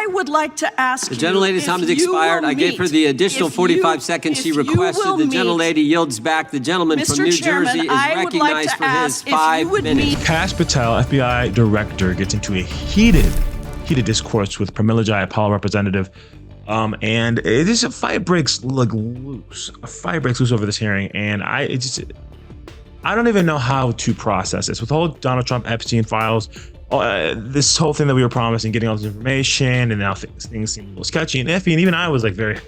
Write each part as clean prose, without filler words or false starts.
I would like to ask you. The gentlelady's time has expired. I gave her the additional 45 seconds she requested. The gentlelady yields back. The gentleman from New Jersey is recognized for his 5 minutes. Kash Patel, FBI director, gets into a heated discourse with Pramila Jayapal, representative. And it is a fight breaks loose. A fight breaks loose over this hearing, and I don't even know how to process this. With the whole Donald Trump Epstein files, this whole thing that we were promising, getting all this information, and now things seem a little sketchy and iffy. And even I was like very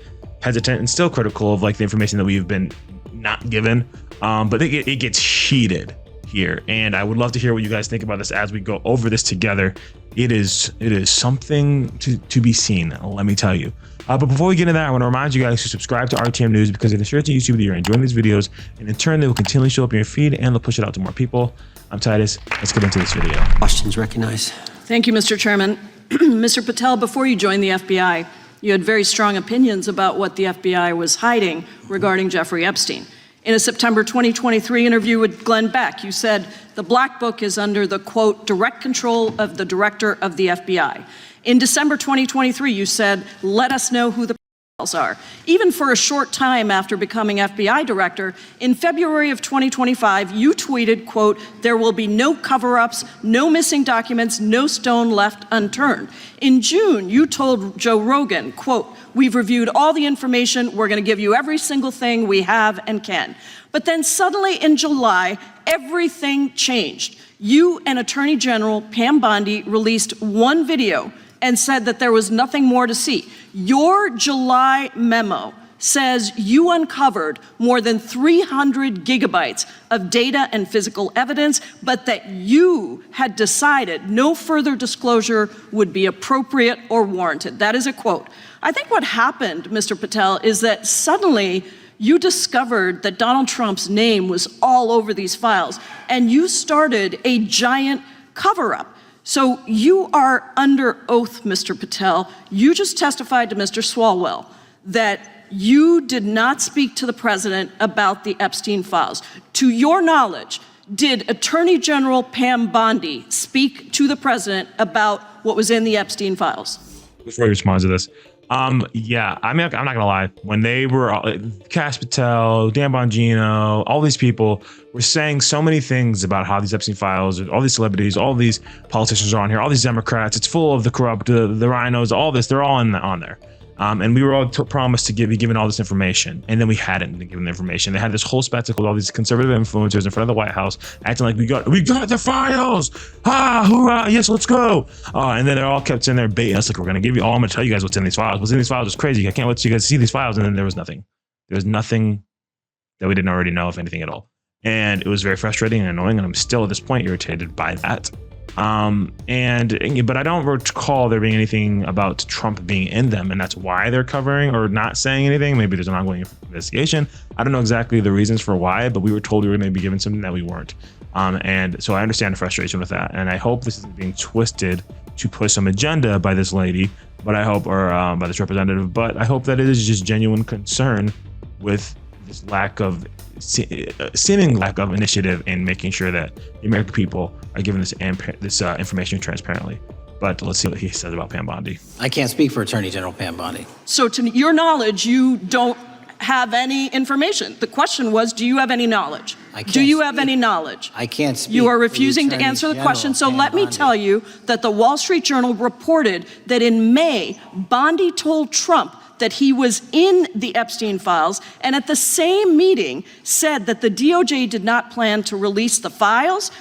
hesitant and still critical of like the information that we've been not given. But it gets heated here, and I would love to hear what you guys think about this as we go over this together. It is something to be seen, let me tell you. But before we get into that, I want to remind you guys to subscribe to RTM News, because it ensures to YouTube that you're enjoying these videos, and in turn, they will continually show up in your feed and they'll push it out to more people. I'm Titus. Let's get into this video. Questions recognized. Thank you, Mr. Chairman. Mr. Patel, before you joined the FBI, you had very strong opinions about what the FBI was hiding regarding Jeffrey Epstein. In a September 2023 interview with Glenn Beck, you said the Black Book is under the, quote, direct control of the director of the FBI. In December 2023, you said, let us know who the pedophiles are. Even for a short time after becoming FBI director, in February of 2025, you tweeted, quote, there will be no cover-ups, no missing documents, no stone left unturned. In June, you told Joe Rogan, quote, we've reviewed all the information, we're gonna give you every single thing we have and can. But then suddenly in July, everything changed. You and Attorney General Pam Bondi released one video and said that there was nothing more to see. Your July memo says you uncovered more than 300 gigabytes of data and physical evidence, but that you had decided no further disclosure would be appropriate or warranted. That is a quote. I think what happened, Mr. Patel, is that suddenly you discovered that Donald Trump's name was all over these files, and you started a giant cover-up. So you are under oath, Mr. Patel. You just testified to Mr. Swalwell that you did not speak to the president about the Epstein files. To your knowledge, did Attorney General Pam Bondi speak to the president about what was in the Epstein files? Before you respond to this, yeah, I mean, I'm not gonna lie. When they were, Kash Patel, Dan Bongino, all these people were saying so many things about how these Epstein files, all these celebrities, all these politicians are on here, all these Democrats, it's full of the corrupt, the rhinos, all this, they're all on there. And we were all promised to be given all this information, and then we hadn't been given the information. They had this whole spectacle of all these conservative influencers in front of the White House acting like we got the files, hoorah, yes, let's go. And then they all kept in there baiting us like, we're gonna give you all, I'm gonna tell you guys what's in these files. What's in these files is crazy. I can't wait till you guys see these files. And then there was nothing. There was nothing that we didn't already know, if anything at all. And it was very frustrating and annoying, and I'm still at this point irritated by that. But I don't recall there being anything about Trump being in them, and that's why they're covering or not saying anything. Maybe there's an ongoing investigation. I don't know exactly the reasons for why, but we were told we were going to be given something that we weren't. And so I understand the frustration with that, and I hope this isn't being twisted to push some agenda by this lady, but I hope, or by this representative, but I hope that it is just genuine concern with this seeming lack of initiative in making sure that the American people are given this information transparently. But let's see what he says about Pam Bondi. I can't speak for Attorney General Pam Bondi. So to your knowledge, you don't have any information. The question was, do you have any knowledge? Do you have any knowledge? I can't speak. You are refusing to answer the question. So let me tell you that the Wall Street Journal reported that in May, Bondi told Trump that he was in the Epstein files, and at the same meeting said that the DOJ did not plan to release the files.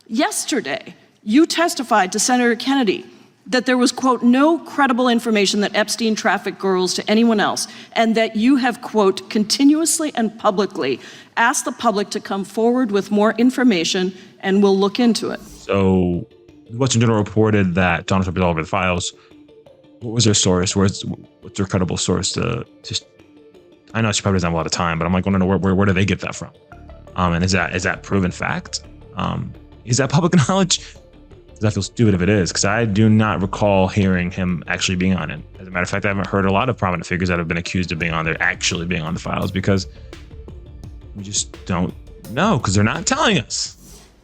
Yesterday, you testified to Senator Kennedy that there was, quote, no credible information that Epstein trafficked girls to anyone else, and that you have, quote, continuously and publicly asked the public to come forward with more information, and we'll look into it. So, the Wall Street Journal reported that Donald Trump is all over the files. What was their source? What's their credible source to just? I know she probably doesn't have a lot of time, but I'm like, want to know where do they get that from? And is that proven fact? Is that public knowledge? Because I feel stupid if it is, because I do not recall hearing him actually being on it. As a matter of fact, I haven't heard a lot of prominent figures that have been accused of being on there actually being on the files, because we just don't know, because they're not telling us.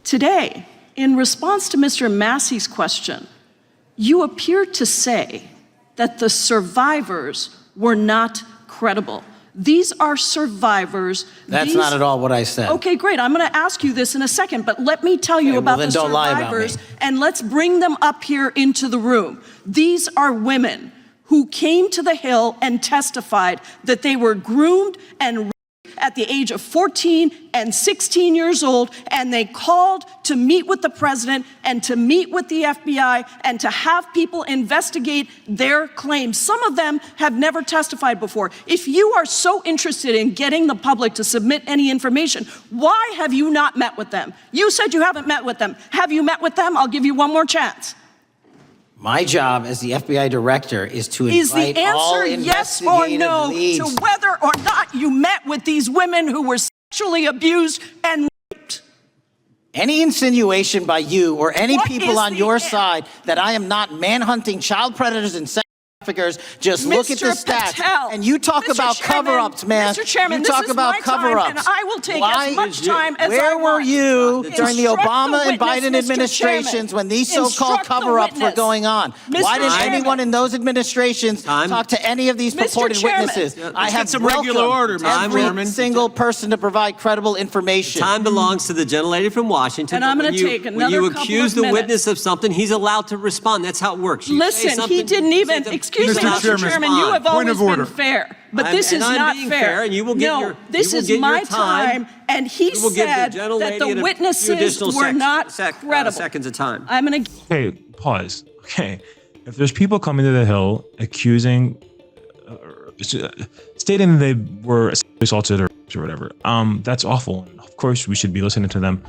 Today, in response to Mr. Massey's question, you appear to say that the survivors were not credible. These are survivors. That's not at all what I said. Okay, great. I'm going to ask you this in a second, but let me tell you about the survivors, and let's bring them up here into the room. These are women who came to the Hill and testified that they were groomed and raped at the age of 14 and 16 years old, and they called to meet with the president and to meet with the FBI and to have people investigate their claims. Some of them have never testified before. If you are so interested in getting the public to submit any information, why have you not met with them? You said you haven't met with them. Have you met with them? I'll give you one more chance. My job as the FBI director is to invite all investigative leads. To whether or not you met with these women who were sexually abused and raped? Any insinuation by you or any people on your side that I am not manhunting child predators and sex traffickers, just look at the stats. And you talk about cover-ups, man. Mr. Chairman, you talk about cover-ups. And I will take as much time as I Where were you during the Obama and Biden Mr. administrations when these so-called cover-ups were going on? Why didn't anyone in those administrations talk to any of these purported witnesses? I have welcomed every single person to provide credible information. Time belongs to the gentlelady from Washington. And I'm going to take another couple of minutes. When you accuse the witness of something, he's allowed to respond. That's how it works. Listen, he didn't even... Excuse me, Mr. Chairman, you have always been fair, but this is not fair. And you will get your, this is my time, and he said that the witnesses were not credible. Seconds of time. I'm going to... Okay, pause. Okay, if there's people coming to the Hill accusing, stating they were assaulted or whatever, that's awful. And of course, we should be listening to them.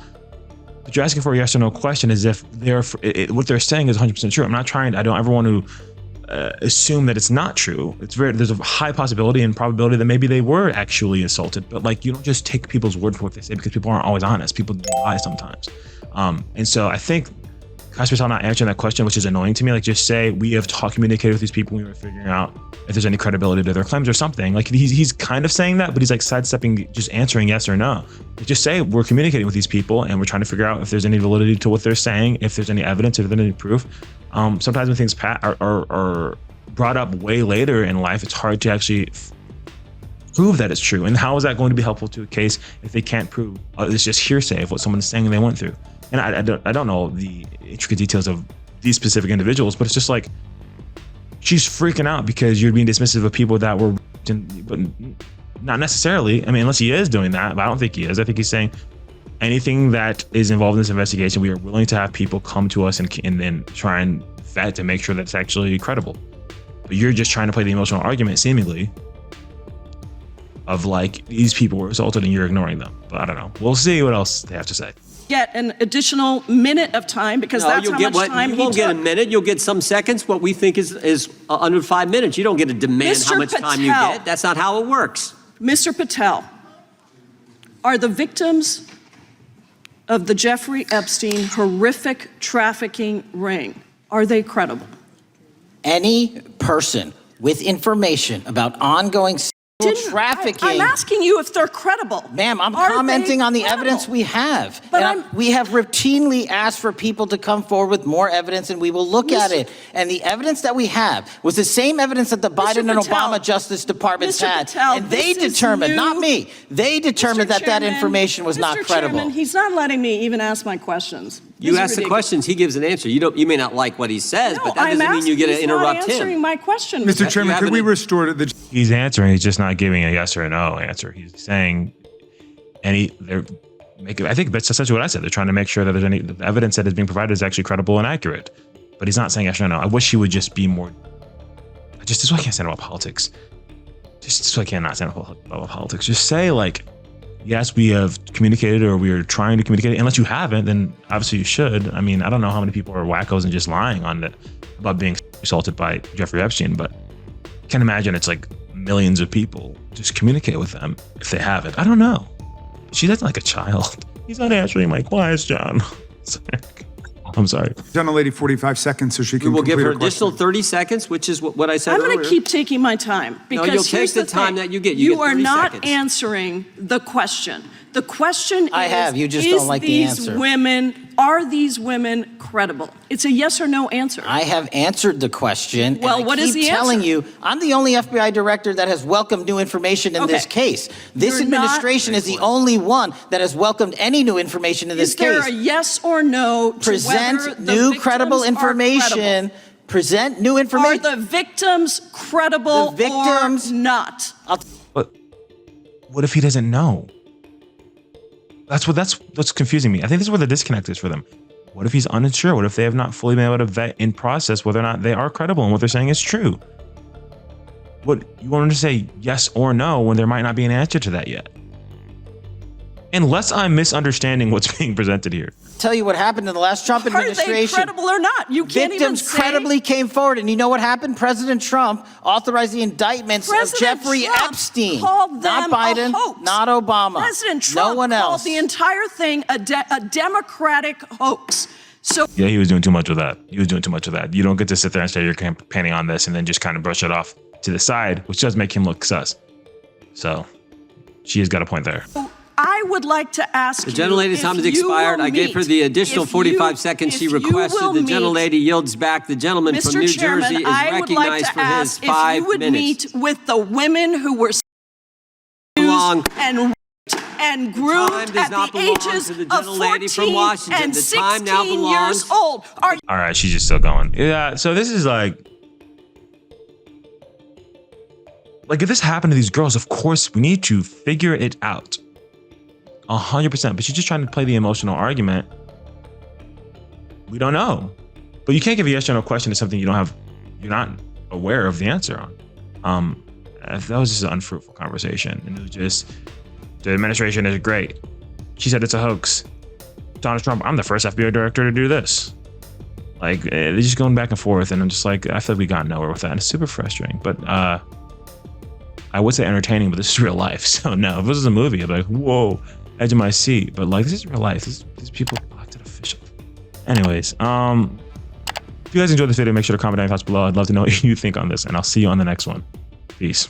But you're asking for a yes or no question as if what they're saying is 100% true. I don't ever want to assume that it's not true. There's a high possibility and probability that maybe they were actually assaulted, but like, you don't just take people's word for what they say, because people aren't always honest. People lie sometimes. And so I think Kash Patel not answering that question, which is annoying to me. Like, just say, we have communicated with these people, we were figuring out if there's any credibility to their claims or something. Like, he's kind of saying that, but he's like sidestepping, just answering yes or no. Just say, we're communicating with these people and we're trying to figure out if there's any validity to what they're saying, if there's any evidence, if there's any proof. Sometimes when things are brought up way later in life, it's hard to actually prove that it's true. And how is that going to be helpful to a case if they can't prove it's just hearsay of what someone's saying they went through? And I don't know the intricate details of these specific individuals, but it's just like, she's freaking out because you're being dismissive of people that were, but not necessarily. I mean, unless he is doing that, but I don't think he is. I think he's saying anything that is involved in this investigation, we are willing to have people come to us and then try and vet to make sure that it's actually credible. But you're just trying to play the emotional argument, seemingly, of like, these people were assaulted and you're ignoring them. But I don't know. We'll see what else they have to say. Get an additional minute of time, because that's how much time he took. You won't get a minute. You'll get some seconds. What we think is under 5 minutes. You don't get to demand how much time you get. That's not how it works. Mr. Patel, are the victims of the Jeffrey Epstein horrific trafficking ring, are they credible? Any person with information about ongoing trafficking. I'm asking you if they're credible. Ma'am, I'm commenting on the evidence we have. But we have routinely asked for people to come forward with more evidence, and we will look at it. And the evidence that we have was the same evidence that the Biden and Obama Justice Departments had. And they determined, not me, they determined that information was not credible. Chairman, he's not letting me even ask my questions. You ask the questions, he gives an answer. You may not like what he says, but that doesn't mean you get to interrupt him. He's not answering my question. Mr. Chairman, could we restore the... He's answering, he's just not giving a yes or a no answer. He's saying I think that's essentially what I said. They're trying to make sure that the evidence that is being provided is actually credible and accurate. But he's not saying yes or no. I wish he would just be more... this is why I can't stand about politics. This is why I cannot stand about politics. Just say, like, yes, we have communicated, or we are trying to communicate. Unless you haven't, then obviously you should. I mean, I don't know how many people are wackos and just lying on it about being assaulted by Jeffrey Epstein, but I can imagine it's like millions of people. Just communicate with them if they haven't. I don't know. She's acting like a child. He's not answering my question. I'm sorry. Gentlelady 45 seconds so she can complete her question. We will give her additional 30 seconds, which is what I said earlier. I'm going to keep taking my time, because no, you'll take the time that you get. You are not seconds. Answering the question. The question is, you just don't like the answer. These women are these women credible? It's a yes or no answer. I have answered the question. Well, and what is the keep telling answer? you, I'm the only FBI director that has welcomed new information in this case. This You're not- administration is the only one that has welcomed any new information in this Is there case. a yes or no to whether Present the new victims credible are information. credible? Present new Are information. the victims credible The victims- or not? But what if he doesn't know? That's what's confusing me. I think this is where the disconnect is for them. What if he's unsure? What if they have not fully been able to vet in process whether or not they are credible and what they're saying is true? What you want them to say yes or no when there might not be an answer to that yet? Unless I'm misunderstanding what's being presented here. Tell you what happened in the last Trump Are they administration. credible or not? You can't even Victims say. credibly came forward, and you know what happened? President Trump authorized the indictments of President Jeffrey Trump Epstein, called not them a Biden, hoax. not Obama, President Trump no one called else. the entire thing a Democratic hoax. So Yeah, he was doing too much with that. He was doing too much with that. You don't get to sit there and say you're campaigning on this and then just kind of brush it off to the side, which does make him look sus. So she has got a point there. I would like to ask The gentlelady's time has expired. I gave her the additional 45 seconds she requested. The gentlelady yields back. The gentleman from New Jersey is recognized for his 5 if you would minutes. meet with the women who were Long. and groomed Time does at not the belong ages to the of gentlelady from 14 Washington. and The time now 16 years belongs- old. Are All right, she's just still going. Yeah, so this is like if this happened to these girls, of course we need to figure it out. 100%. But she's just trying to play the emotional argument. We don't know. But you can't give a yes or no question to something you're not aware of the answer on. That was just an unfruitful conversation. And it was just, the administration is great. She said it's a hoax. Donald Trump, I'm the first FBI director to do this. They're just going back and forth, and I'm just like, I feel like we got nowhere with that. And it's super frustrating. But I would say entertaining, but this is real life. So no, if this was a movie, I'd be like, whoa, edge of my seat. But this is real life. These people are elected officials. Anyways, if you guys enjoyed this video, make sure to comment down your thoughts below. I'd love to know what you think on this, and I'll see you on the next one. Peace.